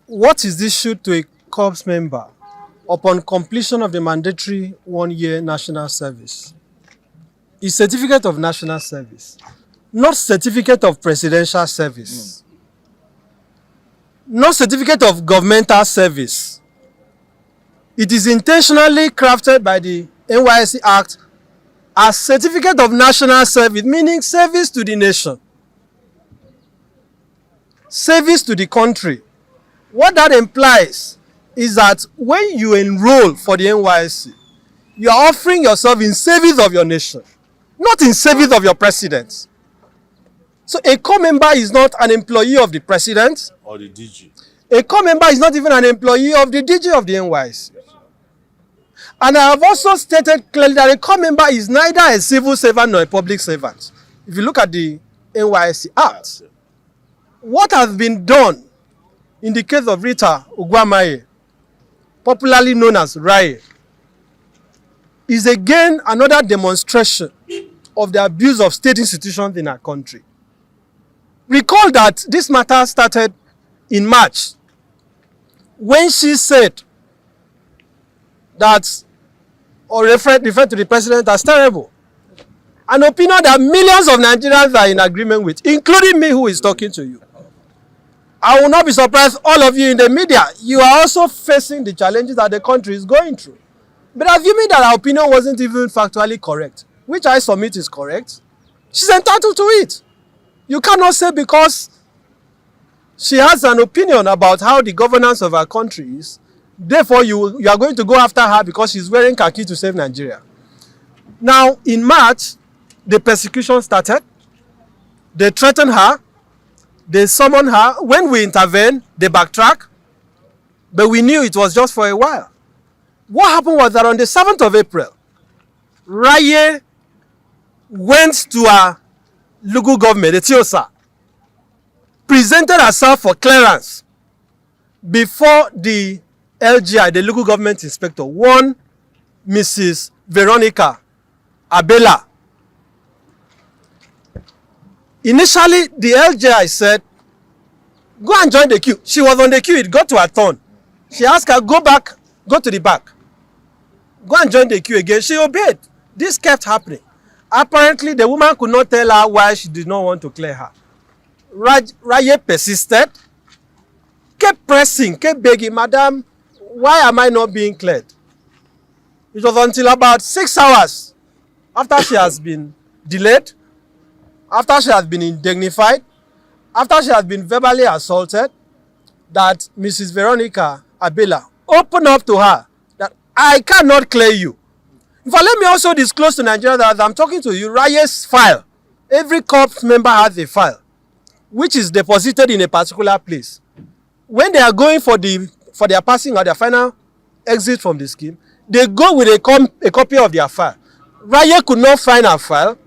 What is issued to a corps member upon completion of the mandatory 1-year national service? Is certificate of national service, not certificate of presidential service, not certificate of governmental service. It is intentionally crafted by the NYSC Act as certificate of national service, meaning service to the nation, service to the country. What that implies is that when you enroll for the NYSC, you are offering yourself in service of your nation, not in service of your president. So a corps member is not an employee of the president. Or the DG. A corps member is not even an employee of the DG of the NYSC. And I have also stated clearly that a corps member is neither a civil servant nor a public servant. If you look at the NYSC Act, what has been done in the case of Rita Ogwamaye, popularly known as Raye, is again another demonstration of the abuse of state institutions in our country. Recall that this matter started in March when she said that, or referred to the president as terrible. An opinion that millions of Nigerians are in agreement with, including me who is talking to you. I will not be surprised, all of you in the media, you are also facing the challenges that the country is going through. But assuming that our opinion wasn't even factually correct, which I submit is correct, she's entitled to it. You cannot say because she has an opinion about how the governance of our country is, therefore you are going to go after her because she's wearing khaki to save Nigeria. Now, in March, the persecution started. They threatened her. They summoned her. When we intervened, they backtracked. But we knew it was just for a while. What happened was that on the 7th of April, Raye went to our local government, the TIOSA, presented herself for clearance before the LGI, the local government inspector, one Mrs. Veronica Abela. Initially, the LGI said, go and join the queue. She was on the queue, it got to her turn. She asked her, go back, go to the back. Go and join the queue again. She obeyed. This kept happening. Apparently, the woman could not tell her why she did not want to clear her. Raye persisted, kept pressing, kept begging, Madam, why am I not being cleared? It was until about 6 hours after she has been delayed, after she has been indignified, after she has been verbally assaulted, that Mrs. Veronica Abela opened up to her that I cannot clear you. In fact, let me also disclose to Nigeria that as I'm talking to you, Raye's file, every corps member has a file, which is deposited in a particular place. When they are going for their passing or their final exit from the scheme, they go with a copy of their file. Raye could not find her file.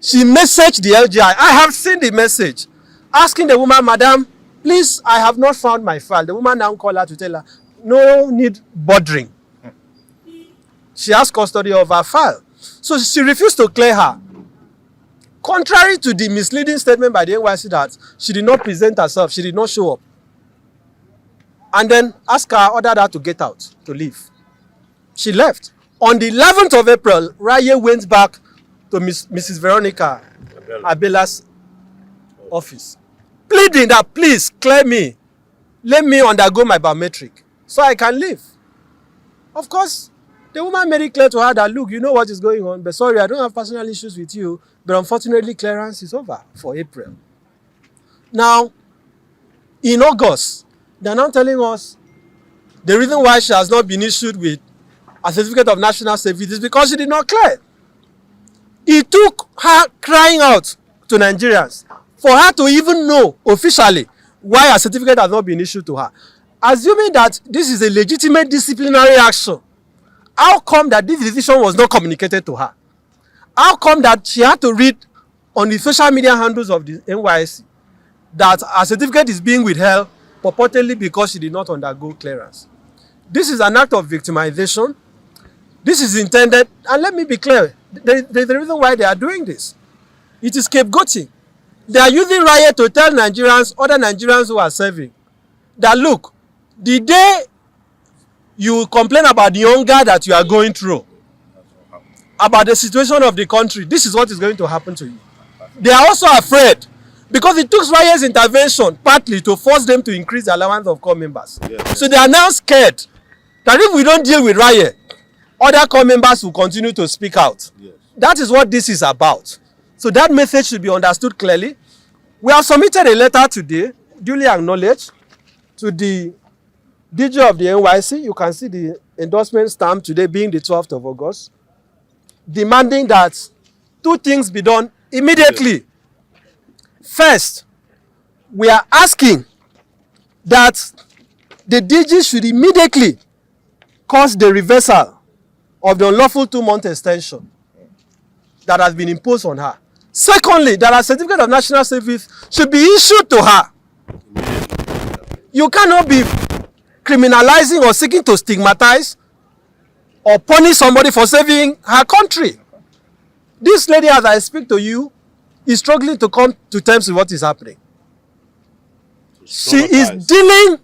She messaged the LGI. I have seen the message, asking the woman, Madam, please, I have not found my file. The woman now called her to tell her, no need bothering. She has custody of her file. So she refused to clear her. Contrary to the misleading statement by the NYSC that she did not present herself, she did not show up. And then ordered her to get out, to leave. She left. On the 11th of April, Raye went back to Mrs. Veronica Abela's office, pleading that, please, clear me. Let me undergo my biometric so I can leave. Of course, the woman made it clear to her that, look, you know what is going on, but sorry, I don't have personal issues with you, but unfortunately, clearance is over for April. Now, in August, they're now telling us the reason why she has not been issued with a certificate of national service is because she did not clear. It took her crying out to Nigerians for her to even know officially why a certificate has not been issued to her. Assuming that this is a legitimate disciplinary action, how come that this decision was not communicated to her? How come that she had to read on the social media handles of the NYSC that a certificate is being withheld purportedly because she did not undergo clearance? This is an act of victimization. This is intended, and let me be clear, there's the reason why they are doing this. It is scapegoating. They are using Raye to tell Nigerians, other Nigerians who are serving, that look, the day you complain about the hunger that you are going through, about the situation of the country, this is what is going to happen to you. They are also afraid because it took Raye's intervention partly to force them to increase the allowance of corps members. Yes. So they are now scared that if we don't deal with Raye, other corps members will continue to speak out. Yes. That is what this is about. So that message should be understood clearly. We have submitted a letter today, duly acknowledged, to the DG of the NYSC. You can see the endorsement stamp today being the 12th of August, demanding that two things be done immediately. First, we are asking that the DG should immediately cause the reversal of the unlawful 2-month extension that has been imposed on her. Secondly, that a certificate of national service should be issued to her. You cannot be criminalizing or seeking to stigmatize or punish somebody for saving her country. This lady, as I speak to you, is struggling to come to terms with what is happening. She is dealing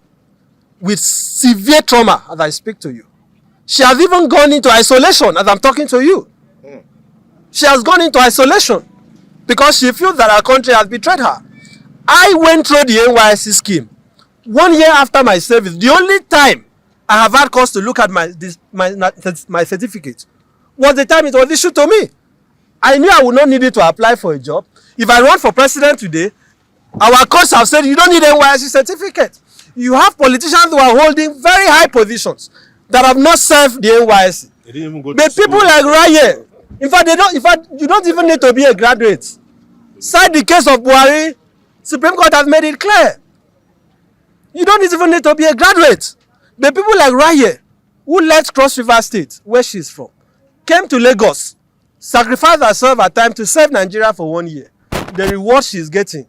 with severe trauma as I speak to you. She has even gone into isolation as I'm talking to you. She has gone into isolation because she feels that our country has betrayed her. I went through the NYSC scheme 1 year after my service. The only time I have had cause to look at my certificate was the time it was issued to me. I knew I would not need it to apply for a job. If I run for president today, our courts have said you don't need an NYSC certificate. You have politicians who are holding very high positions that have not served the NYSC. They didn't even go but to people school. like Raye, in fact, you don't even need to be a graduate. Cite the case of Buhari. Supreme Court has made it clear. You don't even need to be a graduate. But people like Raye, who left Cross River State, where she's from, came to Lagos, sacrificed herself at time to serve Nigeria for 1 year. The reward she's getting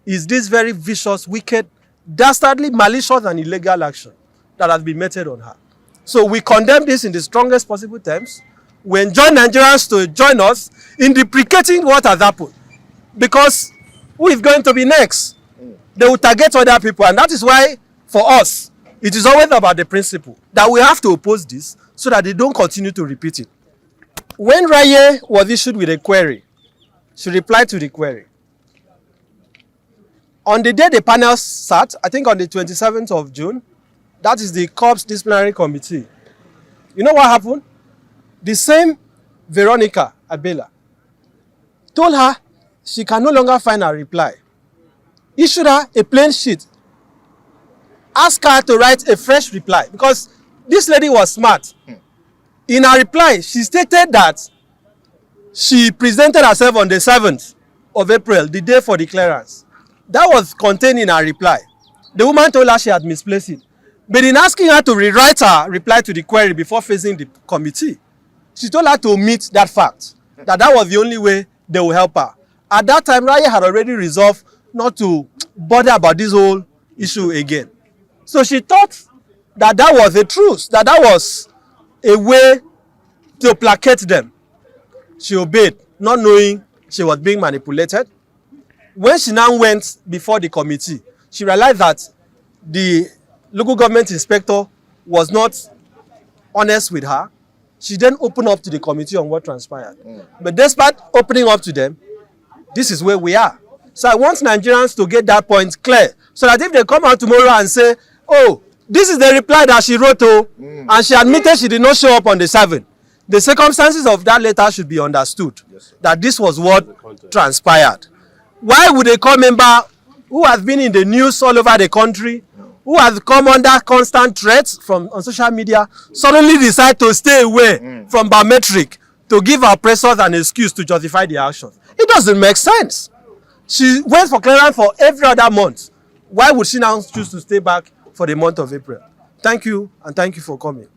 is this very vicious, wicked, dastardly, malicious and illegal action that has been meted on her. So we condemn this in the strongest possible terms. We enjoin Nigerians to join us in deprecating what has happened. Because who is going to be next? They will target other people. And that is why, for us, it is always about the principle that we have to oppose this so that they don't continue to repeat it. When Raye was issued with a query, she replied to the query. On the day the panel sat, I think on the 27th of June, that is the Corps Disciplinary Committee. You know what happened? The same Veronica Abela told her she can no longer find her reply. Issued her a plain sheet. Asked her to write a fresh reply because this lady was smart. In her reply, she stated that she presented herself on the 7th of April, the day for the clearance. That was contained in her reply. The woman told her she had misplaced it. But in asking her to rewrite her reply to the query before facing the committee, she told her to omit that fact, that was the only way they will help her. At that time, Raye had already resolved not to bother about this whole issue again. So she thought that was a truce, that was a way to placate them. She obeyed, not knowing she was being manipulated. When she now went before the committee, she realized that the local government inspector was not honest with her. She then opened up to the committee on what transpired. But despite opening up to them, this is where we are. So I want Nigerians to get that point clear, so that if they come out tomorrow and say, oh, this is the reply that she wrote, and she admitted she did not show up on the 7th, the circumstances of that letter should be understood, that this was what transpired. Why would a corps member who has been in the news all over the country, who has come under constant threats on social media, suddenly decide to stay away from biometric to give our oppressors an excuse to justify the actions? It doesn't make sense. She went for clearance for every other month. Why would she now choose to stay back for the month of April? Thank you, and thank you for coming.